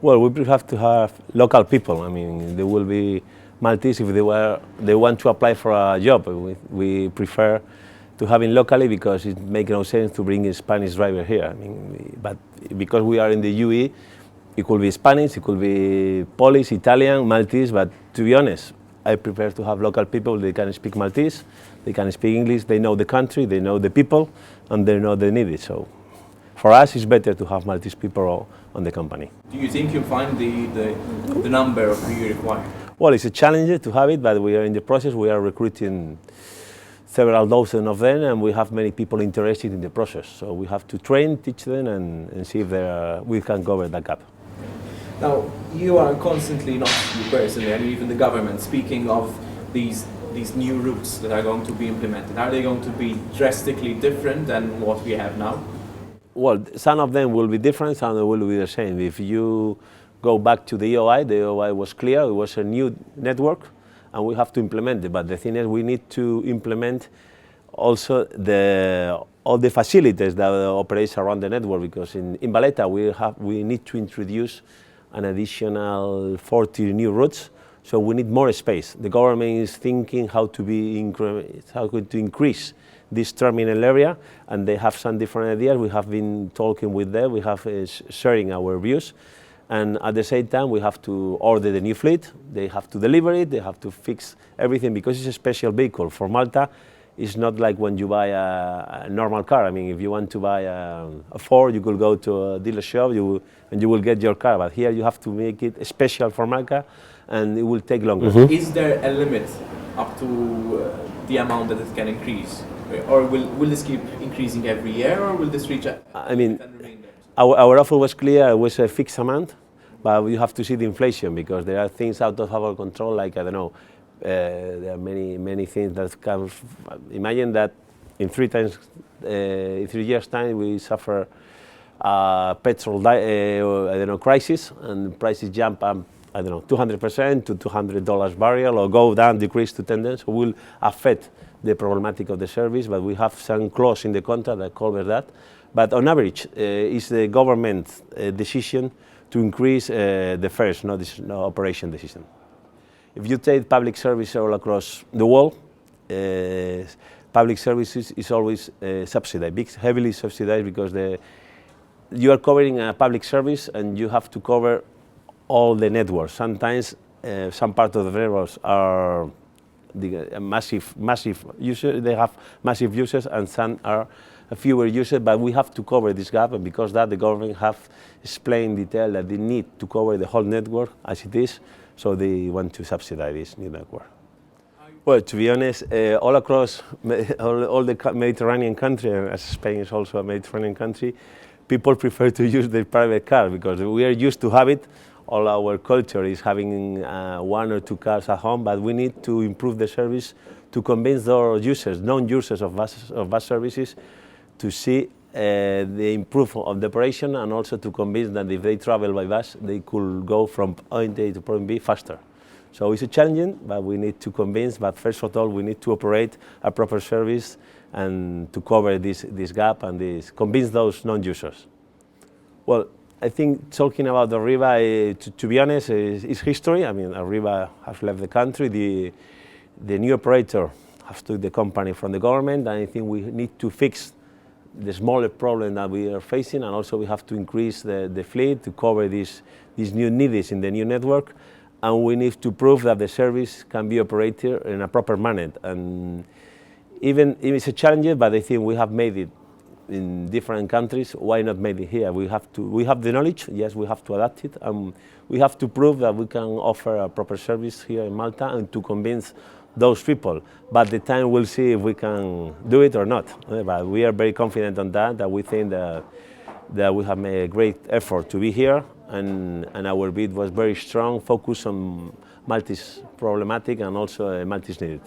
Well, we have to have local people. I mean, there will be Maltese if they want to apply for a job. We prefer to have it locally because it makes no sense to bring a Spanish driver here. I mean, but because we are in the UE, it could be Spanish, it could be Polish, Italian, Maltese. But to be honest, I prefer to have local people. They can speak Maltese, they can speak English, they know the country, they know the people, and they know the needs. So for us, it's better to have Maltese people on the company. Do you think you'll find the number of who you require? Well, it's a challenge to have it, but we are in the process. We are recruiting several dozen of them, and we have many people interested in the process. So we have to train, teach them, and see if we can cover that gap. Now, you are constantly, not you personally, and even the government, speaking of these new routes that are going to be implemented. Are they going to be drastically different than what we have now? Well, some of them will be different, some of them will be the same. If you go back to the EOI was clear, it was a new network, and we have to implement it. But the thing is, we need to implement also all the facilities that operate around the network, because in Valletta we need to introduce an additional 40 new routes, so we need more space. The government is thinking how to increase this terminal area, and they have some different ideas. We have been talking with them, we have sharing our views, and at the same time we have to order the new fleet, they have to deliver it, they have to fix everything, because it's a special vehicle. For Malta, it's not like when you buy a normal car. I mean, if you want to buy a Ford, you could go to a dealer shop and you will get your car, but here you have to make it special for Malta, and it will take longer. Mm-hmm. Is there a limit up to the amount that it can increase? Or will this keep increasing every year, or will this reach a... I mean, our offer was clear, it was a fixed amount, but you have to see the inflation, because there are things out of our control, like, I don't know, there are many things that come. Imagine that in 3 years' time we suffer a petrol crisis, and prices jump up, 200% to $200 barrel, or go down, decrease to $10, so will affect the problematic of the service. But we have some clause in the contract that covers that. But on average, it's the government decision to increase the fares, not this operation decision. If you take public service all across the world, public services is always subsidized, heavily subsidized, because you are covering a public service and you have to cover all the networks. Sometimes some part of the networks are massive users, they have massive users, and some are fewer users, but we have to cover this gap, and because that the government have explained in detail that they need to cover the whole network as it is, so they want to subsidize this new network. Well, to be honest, all across all the Mediterranean country, as Spain is also a Mediterranean country, people prefer to use their private car, because we are used to have it. All our culture is having 1 or 2 cars at home, but we need to improve the service to convince our users, non-users of bus services, to see the improvement of the operation, and also to convince that if they travel by bus, they could go from point A to point B faster. So it's a challenging, but we need to convince. But first of all, we need to operate a proper service and to cover this gap and convince those non-users. Well, I think talking about Arriba, to be honest, is history. I mean, Arriba has left the country. The new operator has took the company from the government, and I think we need to fix the smaller problem that we are facing, and also we have to increase the fleet to cover these new needs in the new network, and we need to prove that the service can be operated in a proper manner. And even if it's a challenge, but I think we have made it in different countries. Why not make it here? We have the knowledge, yes, we have to adapt it, and we have to prove that we can offer a proper service here in Malta, and to convince those people. But the time will see if we can do it or not. But we are very confident on that we think that we have made a great effort to be here, and our bid was very strong, focused on Maltese problematic and also Maltese needed.